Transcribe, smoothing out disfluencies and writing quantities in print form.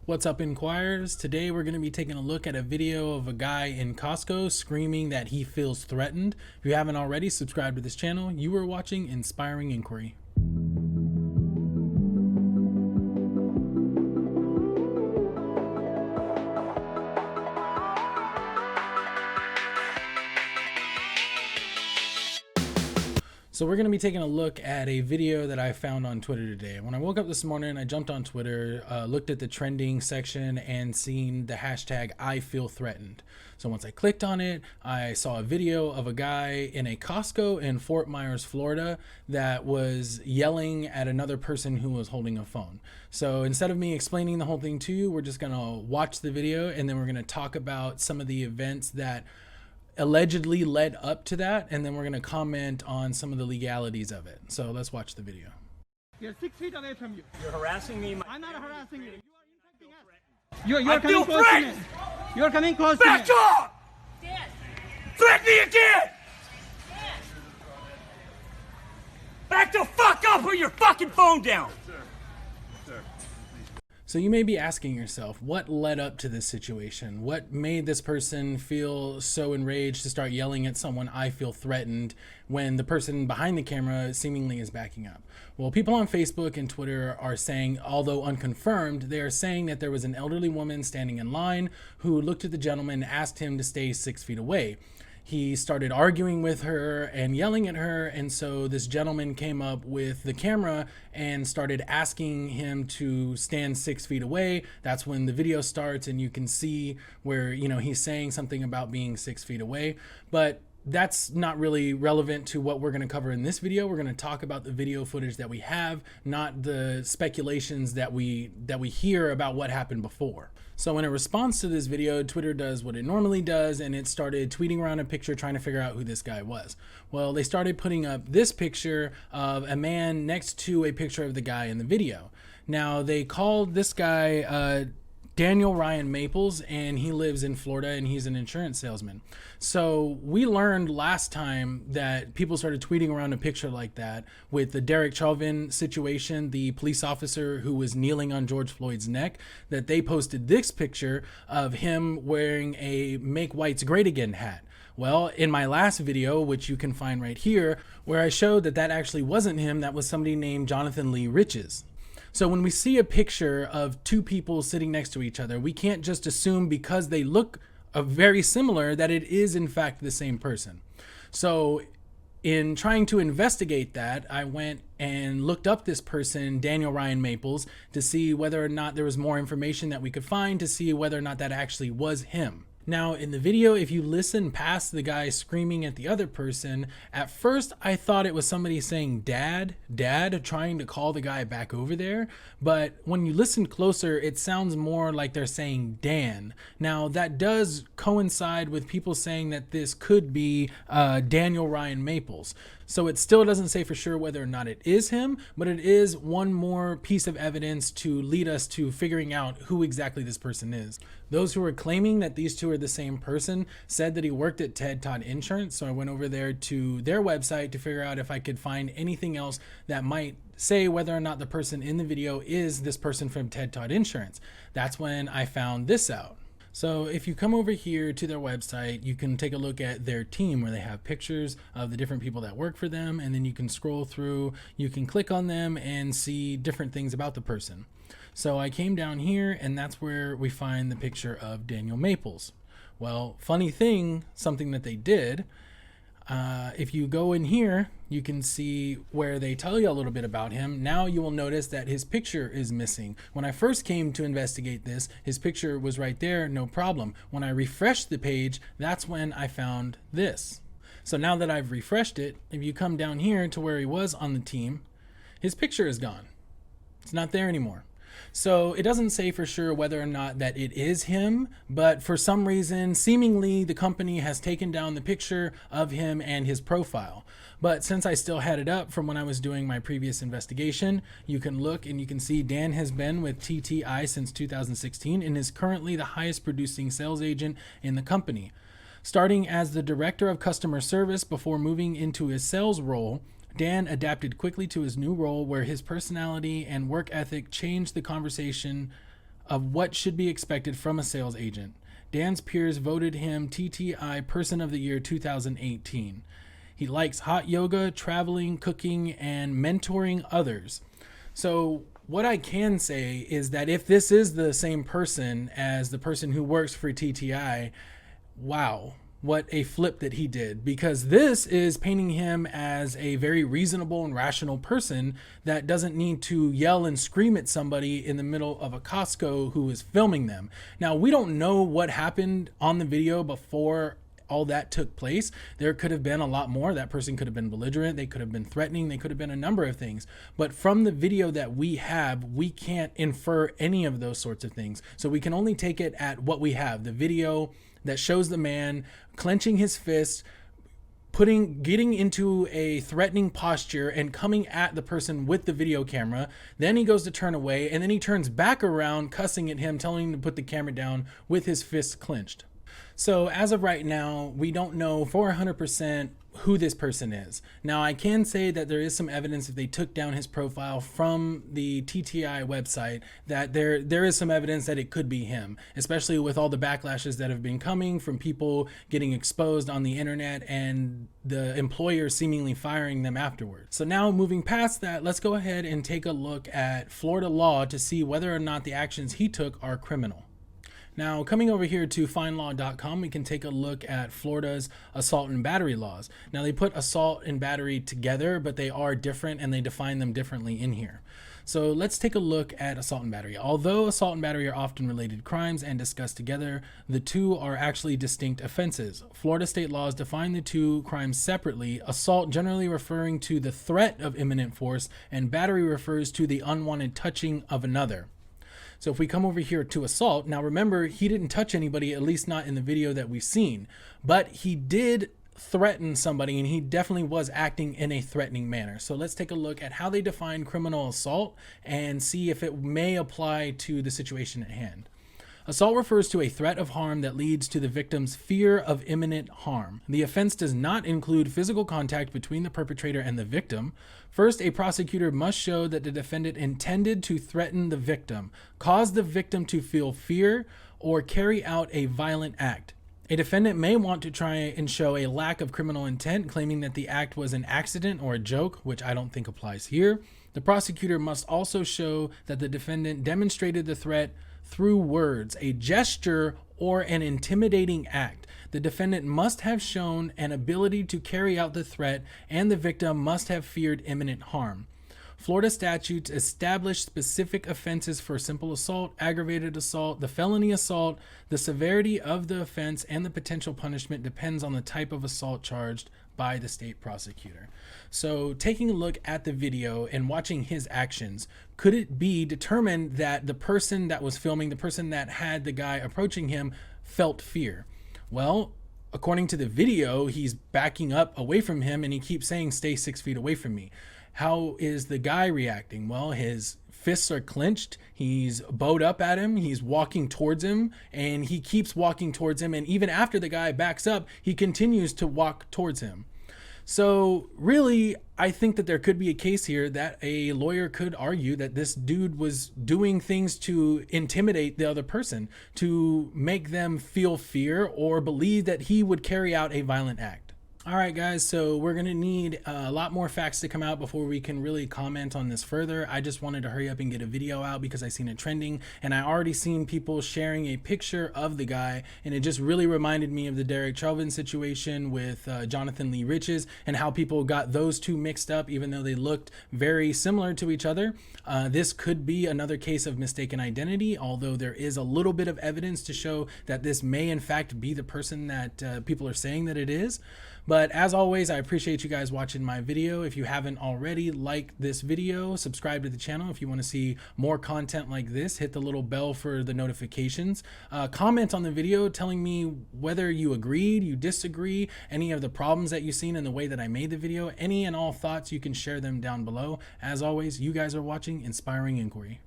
What's up, Inquirers? Today we're going to be taking a look at a video of a guy in Costco screaming that he feels threatened. If you haven't already, subscribe to this channel. You are watching Inspiring Inquiry. So we're going to be taking a look at a video that I found on Twitter today. When I woke up this morning, I jumped on Twitter, looked at the trending section and seen the hashtag I feel threatened. So once I clicked on it, I saw a video of a guy in a Costco in Fort Myers, Florida, that was yelling at another person who was holding a phone. So instead of me explaining the whole thing to you, we're just going to watch the video and then we're going to talk about some of the events that allegedly led up to that, and then we're going to comment on some of the legalities of it. So let's watch the video. You're 6 feet away from you. You're harassing me. I'm not harassing you. You are infecting us. You're coming close to me. You're coming close to me. Back off! Dan! Threaten me again! Dan! Back the fuck up! Put your fucking phone down! So you may be asking yourself, what led up to this situation? What made this person feel so enraged to start yelling at someone, I feel threatened, when the person behind the camera seemingly is backing up? Well, people on Facebook and Twitter are saying, although unconfirmed, they are saying that there was an elderly woman standing in line who looked at the gentleman and asked him to stay 6 feet away. He started arguing with her and yelling at her, and so this gentleman came up with the camera and started asking him to stand 6 feet away. That's when the video starts and you can see where, he's saying something about being 6 feet away, but that's not really relevant to what we're going to cover in this video. We're going to talk about the video footage that we have, not the speculations that we hear about what happened before. So in a response to this video, Twitter does what it normally does, and it started tweeting around a picture trying to figure out who this guy was. Well, they started putting up this picture of a man next to a picture of the guy in the video. Now, they called this guy Daniel Ryan Maples, and he lives in Florida, and he's an insurance salesman. So we learned last time that people started tweeting around a picture like that with the Derek Chauvin situation, the police officer who was kneeling on George Floyd's neck, that they posted this picture of him wearing a Make Whites Great Again hat. Well, in my last video, which you can find right here, where I showed that actually wasn't him, that was somebody named Jonathan Lee Riches. So when we see a picture of two people sitting next to each other, we can't just assume because they look very similar that it is in fact the same person. So in trying to investigate that, I went and looked up this person, Daniel Ryan Maples, to see whether or not there was more information that we could find to see whether or not that actually was him. Now, in the video, if you listen past the guy screaming at the other person, at first I thought it was somebody saying dad, trying to call the guy back over there. But when you listen closer, it sounds more like they're saying Dan. Now, that does coincide with people saying that this could be Daniel Ryan Maples. So it still doesn't say for sure whether or not it is him, but it is one more piece of evidence to lead us to figuring out who exactly this person is. Those who are claiming that these two are the same person said that he worked at TedToddInsurance, so I went over there to their website to figure out if I could find anything else that might say whether or not the person in the video is this person from TedToddInsurance. That's when I found this out. So if you come over here to their website, you can take a look at their team where they have pictures of the different people that work for them, and then you can scroll through, you can click on them and see different things about the person. So I came down here and that's where we find the picture of Daniel Maples. Well, funny thing, something that they did, if you go in here, you can see where they tell you a little bit about him. Now you will notice that his picture is missing. When I first came to investigate this, his picture was right there, no problem. When I refreshed the page, that's when I found this. So now that I've refreshed it, if you come down here to where he was on the team, his picture is gone. It's not there anymore. So it doesn't say for sure whether or not that it is him, but for some reason, seemingly the company has taken down the picture of him and his profile. But since I still had it up from when I was doing my previous investigation, you can look and you can see Dan has been with TTI since 2016 and is currently the highest producing sales agent in the company. Starting as the director of customer service before moving into his sales role, Dan adapted quickly to his new role where his personality and work ethic changed the conversation of what should be expected from a sales agent. Dan's peers voted him TTI Person of the Year 2018. He likes hot yoga, traveling, cooking, and mentoring others. So what I can say is that if this is the same person as the person who works for TTI, wow, what a flip that he did, because this is painting him as a very reasonable and rational person that doesn't need to yell and scream at somebody in the middle of a Costco who is filming them. Now, we don't know what happened on the video before all that took place. There could have been a lot more. That person could have been belligerent. They could have been threatening. They could have been a number of things. But from the video that we have, we can't infer any of those sorts of things. So we can only take it at what we have. The video that shows the man clenching his fists, getting into a threatening posture and coming at the person with the video camera. Then he goes to turn away, and then he turns back around, cussing at him, telling him to put the camera down with his fists clenched. So as of right now, we don't know for 100% who this person is. Now, I can say that there is some evidence if they took down his profile from the TTI website, that there is some evidence that it could be him, especially with all the backlashes that have been coming from people getting exposed on the internet and the employer seemingly firing them afterwards. So now, moving past that, let's go ahead and take a look at Florida law to see whether or not the actions he took are criminal. Now, coming over here to findlaw.com, we can take a look at Florida's assault and battery laws. Now, they put assault and battery together, but they are different and they define them differently in here. So let's take a look at assault and battery. Although assault and battery are often related crimes and discussed together, the two are actually distinct offenses. Florida state laws define the two crimes separately, assault generally referring to the threat of imminent force, and battery refers to the unwanted touching of another. So if we come over here to assault, now remember, he didn't touch anybody, at least not in the video that we've seen, but he did threaten somebody, and he definitely was acting in a threatening manner. So let's take a look at how they define criminal assault and see if it may apply to the situation at hand. Assault refers to a threat of harm that leads to the victim's fear of imminent harm. The offense does not include physical contact between the perpetrator and the victim. First, a prosecutor must show that the defendant intended to threaten the victim, cause the victim to feel fear, or carry out a violent act. A defendant may want to try and show a lack of criminal intent, claiming that the act was an accident or a joke, which I don't think applies here. The prosecutor must also show that the defendant demonstrated the threat through words, a gesture, or an intimidating act. The defendant must have shown an ability to carry out the threat, and the victim must have feared imminent harm. Florida statutes establish specific offenses for simple assault, aggravated assault, the felony assault. The severity of the offense and the potential punishment depends on the type of assault charged by the state prosecutor. So taking a look at the video and watching his actions, could it be determined that the person that was filming, the person that had the guy approaching him, felt fear? Well, according to the video, he's backing up away from him and he keeps saying, "Stay 6 feet away from me." How is the guy reacting? Well, his fists are clenched. He's bowed up at him. He's walking towards him, and he keeps walking towards him. And even after the guy backs up, he continues to walk towards him. So really, I think that there could be a case here that a lawyer could argue that this dude was doing things to intimidate the other person, to make them feel fear or believe that he would carry out a violent act. All right, guys, so we're going to need a lot more facts to come out before we can really comment on this further. I just wanted to hurry up and get a video out because I seen it trending, and I already seen people sharing a picture of the guy, and it just really reminded me of the Derek Chauvin situation with Jonathan Lee Riches and how people got those two mixed up even though they looked very similar to each other. This could be another case of mistaken identity, although there is a little bit of evidence to show that this may in fact be the person that people are saying that it is. But as always, I appreciate you guys watching my video. If you haven't already, like this video, subscribe to the channel. If you want to see more content like this, hit the little bell for the notifications. Comment on the video telling me whether you agreed, you disagree, any of the problems that you've seen in the way that I made the video. Any and all thoughts, you can share them down below. As always, you guys are watching Inspiring Inquiry.